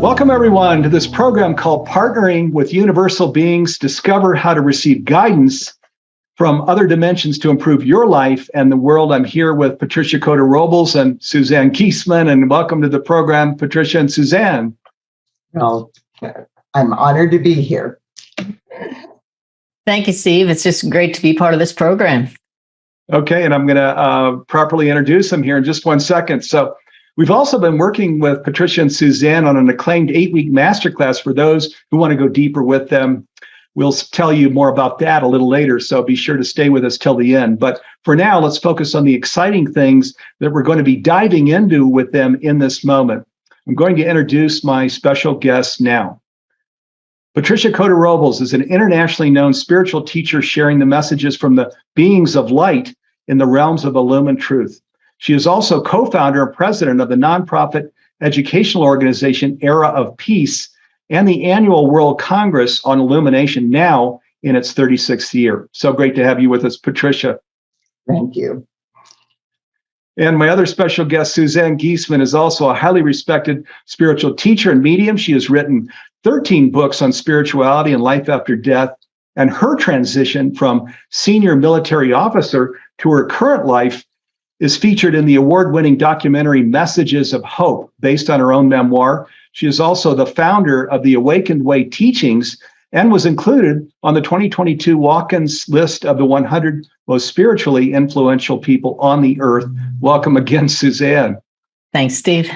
Welcome, everyone, to this program called Partnering with Universal Beings. Discover how to receive guidance from other dimensions to improve your life and the world. I'm here with Patricia Cota-Robles and Suzanne Giesemann, and welcome to the program, Patricia and Suzanne. Well, I'm honored to be here. Thank you, Steve. It's just great to be part of this program. Okay, and I'm going to properly introduce them here in just 1 second. So we've also been working with Patricia and Suzanne on an acclaimed 8-week masterclass for those who want to go deeper with them. We'll tell you more about that a little later, so be sure to stay with us till the end. But for now, let's focus on the exciting things that we're going to be diving into with them in this moment. I'm going to introduce my special guests now. Patricia Cota-Robles is an internationally known spiritual teacher sharing the messages from the beings of light in the realms of illumined truth. She is also co-founder and president of the nonprofit educational organization Era of Peace and the annual World Congress on Illumination, now in its 36th year. So great to have you with us, Patricia. Thank you. And my other special guest, Suzanne Giesemann, is also a highly respected spiritual teacher and medium. She has written 13 books on spirituality and life after death, and her transition from senior military officer to her current life is featured in the award-winning documentary Messages of Hope, based on her own memoir. She is also the founder of the Awakened Way Teachings and was included on the 2022 Watkins list of the 100 most spiritually influential people on the earth. Welcome again, Suzanne. Thanks, Steve.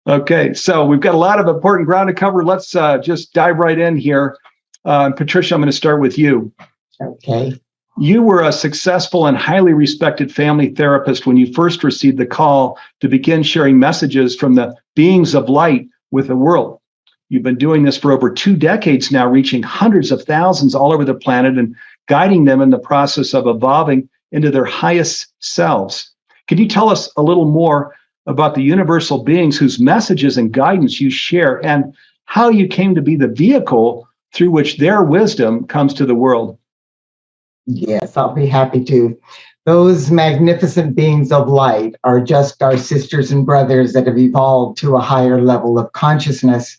Okay, so we've got a lot of important ground to cover. Let's just dive right in here. Patricia, I'm going to start with you. Okay. You were a successful and highly respected family therapist when you first received the call to begin sharing messages from the beings of light with the world. You've been doing this for over 2 decades now, reaching hundreds of thousands all over the planet and guiding them in the process of evolving into their highest selves. Can you tell us a little more about the universal beings whose messages and guidance you share and how you came to be the vehicle through which their wisdom comes to the world? Yes, I'll be happy to. Those magnificent beings of light are just our sisters and brothers that have evolved to a higher level of consciousness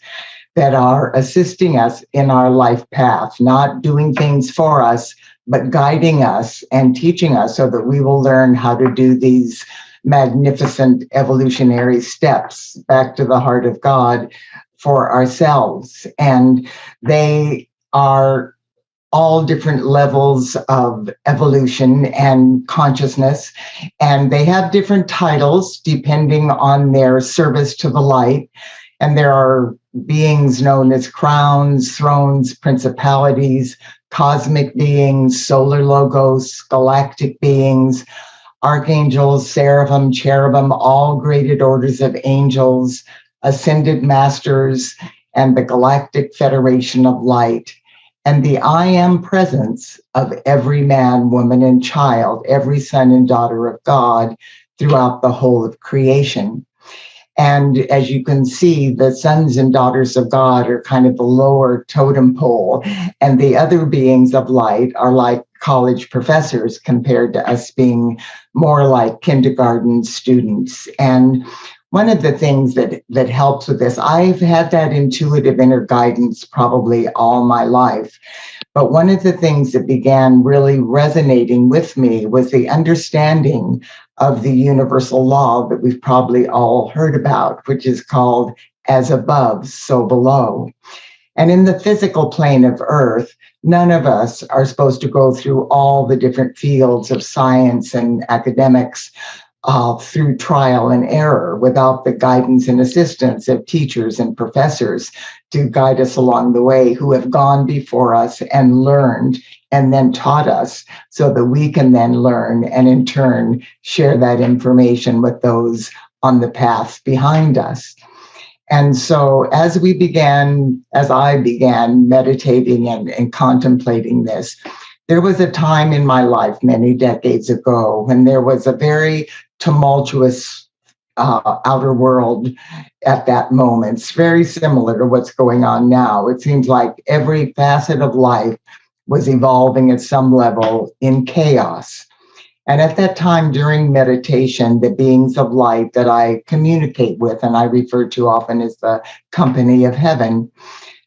that are assisting us in our life path, not doing things for us, but guiding us and teaching us so that we will learn how to do these magnificent evolutionary steps back to the heart of God for ourselves. And they are all different levels of evolution and consciousness, and they have different titles depending on their service to the light. And there are beings known as crowns, thrones, principalities, cosmic beings, solar logos, galactic beings, archangels, seraphim, cherubim, all graded orders of angels, ascended masters, and the Galactic Federation of Light. And the I am presence of every man, woman, and child, every son and daughter of God throughout the whole of creation. And as you can see, the sons and daughters of God are kind of the lower totem pole, and the other beings of light are like college professors compared to us being more like kindergarten students. And one of the things that helps with this, I've had that intuitive inner guidance probably all my life. But one of the things that began really resonating with me was the understanding of the universal law that we've probably all heard about, which is called as above, so below. And in the physical plane of Earth, none of us are supposed to go through all the different fields of science and academics through trial and error without the guidance and assistance of teachers and professors to guide us along the way who have gone before us and learned and then taught us so that we can then learn and in turn share that information with those on the path behind us. And so as I began meditating and contemplating this, there was a time in my life many decades ago when there was a very tumultuous outer world at that moment. It's very similar to what's going on now. It seems like every facet of life was evolving at some level in chaos. And at that time during meditation, the beings of light that I communicate with, and I refer to often as the company of heaven,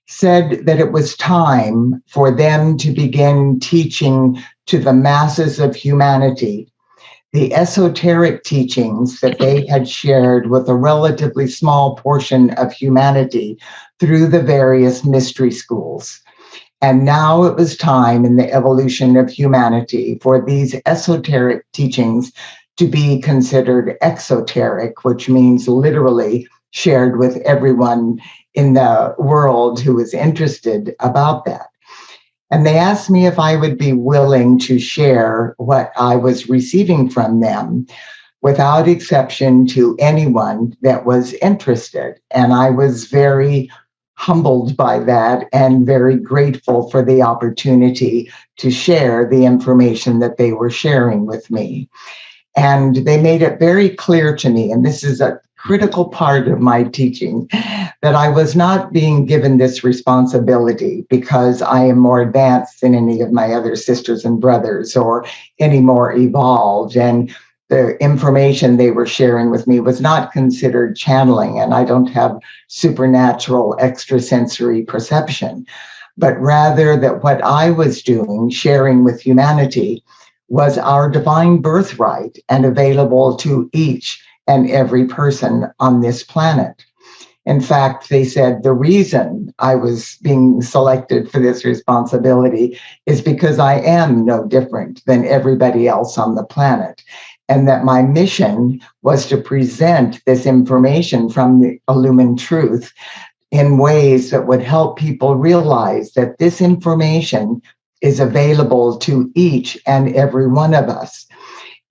said that it was time for them to begin teaching to the masses of humanity the esoteric teachings that they had shared with a relatively small portion of humanity through the various mystery schools. And now it was time in the evolution of humanity for these esoteric teachings to be considered exoteric, which means literally shared with everyone in the world who was interested about that. And they asked me if I would be willing to share what I was receiving from them without exception to anyone that was interested. And I was very humbled by that and very grateful for the opportunity to share the information that they were sharing with me. And they made it very clear to me, and this is a critical part of my teaching, that I was not being given this responsibility because I am more advanced than any of my other sisters and brothers or any more evolved. And the information they were sharing with me was not considered channeling, and I don't have supernatural extrasensory perception, but rather that what I was doing, sharing with humanity, was our divine birthright and available to each and every person on this planet. In fact, they said the reason I was being selected for this responsibility is because I am no different than everybody else on the planet, and that my mission was to present this information from the illumined truth in ways that would help people realize that this information is available to each and every one of us,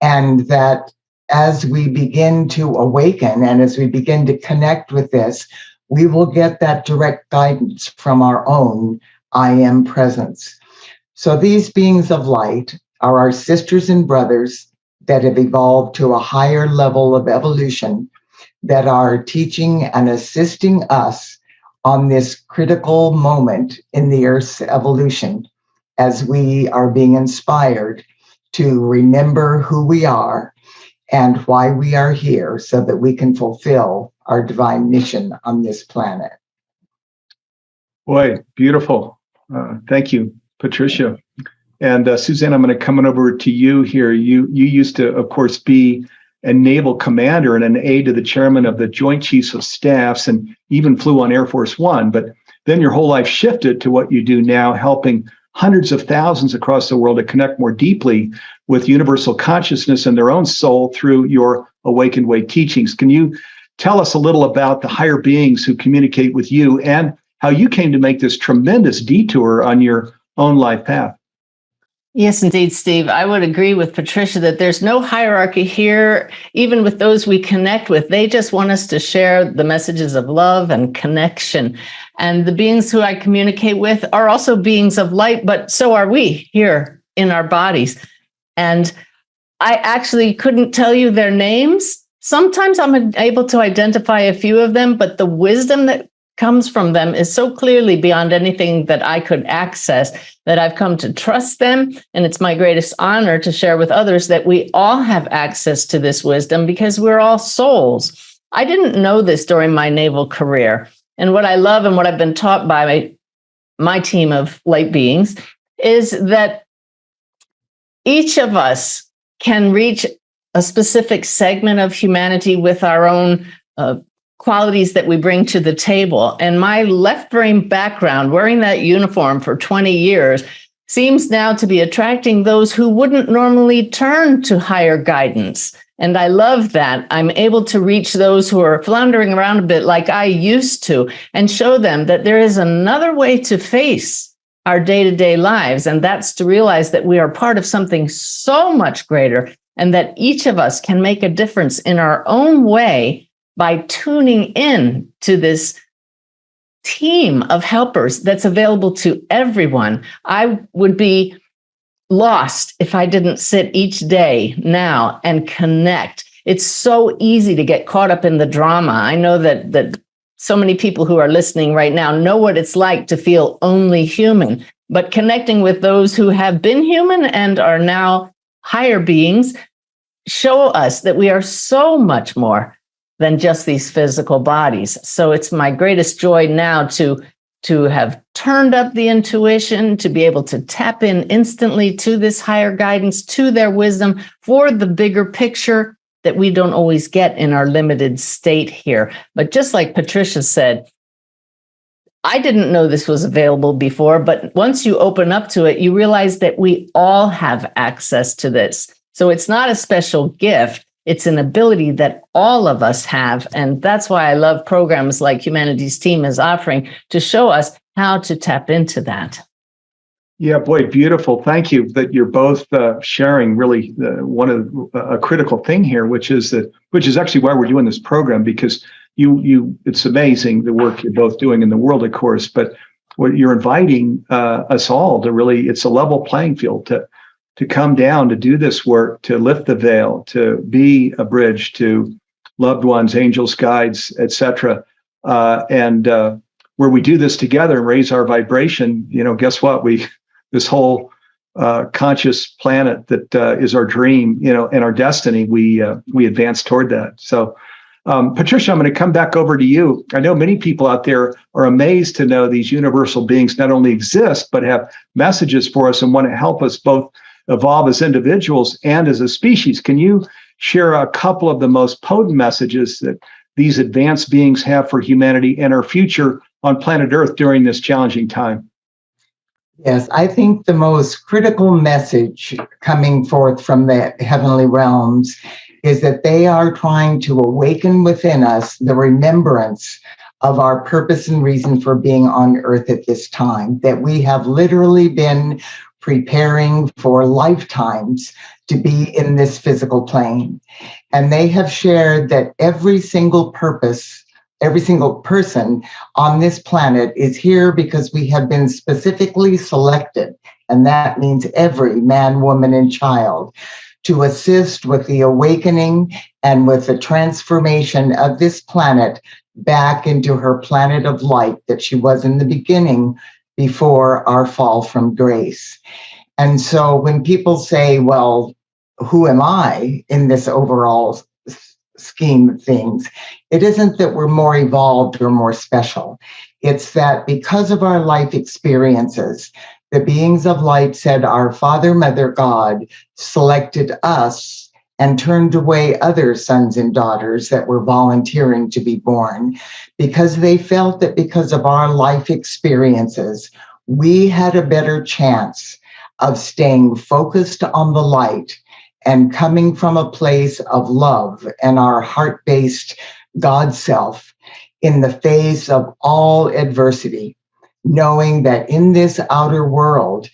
and that as we begin to awaken and as we begin to connect with this, we will get that direct guidance from our own I am presence. So these beings of light are our sisters and brothers that have evolved to a higher level of evolution, that are teaching and assisting us on this critical moment in the Earth's evolution as we are being inspired to remember who we are and why we are here so that we can fulfill our divine mission on this planet. Boy, beautiful. Thank you, Patricia. And Suzanne, I'm going to come over to you here. You used to, of course, be a naval commander and an aide to the chairman of the Joint Chiefs of Staffs, and even flew on Air Force One. But then your whole life shifted to what you do now, helping hundreds of thousands across the world to connect more deeply with universal consciousness and their own soul through your Awakened Way teachings. Can you tell us a little about the higher beings who communicate with you and how you came to make this tremendous detour on your own life path? Yes, indeed, Steve. I would agree with Patricia that there's no hierarchy here, even with those we connect with. They just want us to share the messages of love and connection. And the beings who I communicate with are also beings of light, but so are we here in our bodies. And I actually couldn't tell you their names. Sometimes I'm able to identify a few of them, but the wisdom that comes from them is so clearly beyond anything that I could access that I've come to trust them. And it's my greatest honor to share with others that we all have access to this wisdom because we're all souls. I didn't know this during my naval career. And what I love and what I've been taught by my team of light beings is that each of us can reach a specific segment of humanity with our own qualities that we bring to the table. And my left brain background, wearing that uniform for 20 years, seems now to be attracting those who wouldn't normally turn to higher guidance. And I love that. I'm able to reach those who are floundering around a bit like I used to and show them that there is another way to face our day-to-day lives. And that's to realize that we are part of something so much greater and that each of us can make a difference in our own way by tuning in to this team of helpers that's available to everyone. I would be lost if I didn't sit each day now and connect. It's so easy to get caught up in the drama. I know that so many people who are listening right now know what it's like to feel only human, but connecting with those who have been human and are now higher beings show us that we are so much more than just these physical bodies. So it's my greatest joy now to have turned up the intuition, to be able to tap in instantly to this higher guidance, to their wisdom for the bigger picture that we don't always get in our limited state here. But just like Patricia said, I didn't know this was available before, but once you open up to it, you realize that we all have access to this. So it's not a special gift. It's an ability that all of us have. And that's why I love programs like Humanity's Team is offering to show us how to tap into that. Yeah, boy, beautiful. Thank you that you're both sharing really one of a critical thing here, which is actually why we're doing this program, because it's amazing the work you're both doing in the world, of course, but what you're inviting us all to really, it's a level playing field to come down, to do this work, to lift the veil, to be a bridge to loved ones, angels, guides, etc. And where we do this together and raise our vibration, guess what? This whole conscious planet that is our dream, and our destiny, we advance toward that. So, Patricia, I'm going to come back over to you. I know many people out there are amazed to know these universal beings not only exist, but have messages for us and want to help us both evolve as individuals and as a species. Can you share a couple of the most potent messages that these advanced beings have for humanity and our future on planet Earth during this challenging time? Yes, I think the most critical message coming forth from the heavenly realms is that they are trying to awaken within us the remembrance of our purpose and reason for being on Earth at this time, that we have literally been preparing for lifetimes to be in this physical plane. And they have shared that every single person on this planet is here because we have been specifically selected, and that means every man, woman, and child, to assist with the awakening and with the transformation of this planet back into her planet of light that she was in the beginning before our fall from grace. And so when people say, well, who am I in this overall scheme of things? It isn't that we're more evolved or more special. It's that because of our life experiences, the beings of light said our Father, Mother, God selected us and turned away other sons and daughters that were volunteering to be born, because they felt that because of our life experiences, we had a better chance of staying focused on the light and coming from a place of love and our heart-based God self in the face of all adversity, knowing that in this outer world,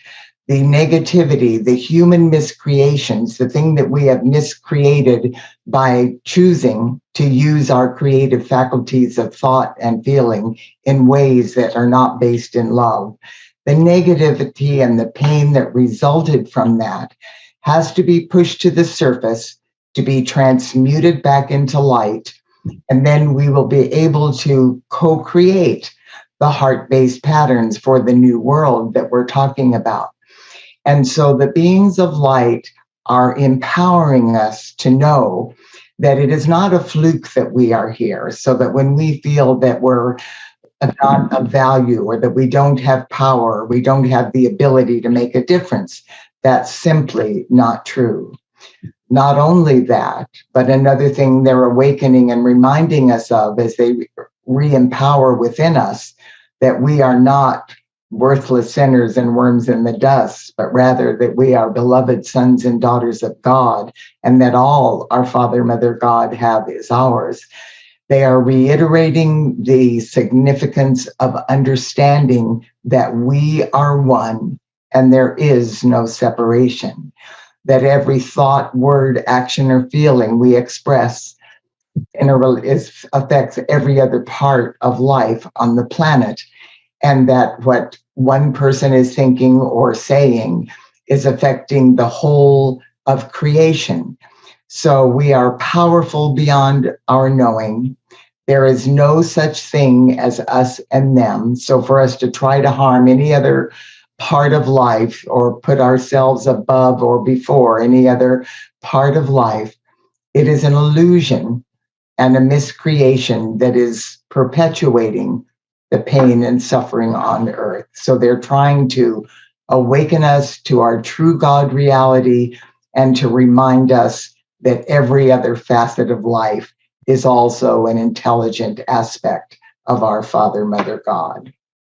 the negativity, the human miscreations, the thing that we have miscreated by choosing to use our creative faculties of thought and feeling in ways that are not based in love, the negativity and the pain that resulted from that has to be pushed to the surface to be transmuted back into light. And then we will be able to co-create the heart-based patterns for the new world that we're talking about. And so the beings of light are empowering us to know that it is not a fluke that we are here, so that when we feel that we're not of value or that we don't have power, we don't have the ability to make a difference, that's simply not true. Not only that, but another thing they're awakening and reminding us of as they re-empower within us that we are not worthless sinners and worms in the dust, but rather that we are beloved sons and daughters of God, and that all our Father, Mother, God have is ours. They are reiterating the significance of understanding that we are one and there is no separation, that every thought, word, action, or feeling we express affects every other part of life on the planet, and that what one person is thinking or saying is affecting the whole of creation. So we are powerful beyond our knowing. There is no such thing as us and them. So for us to try to harm any other part of life or put ourselves above or before any other part of life. It is an illusion and a miscreation that is perpetuating the pain and suffering on earth. So they're trying to awaken us to our true God reality and to remind us that every other facet of life is also an intelligent aspect of our Father, Mother, God.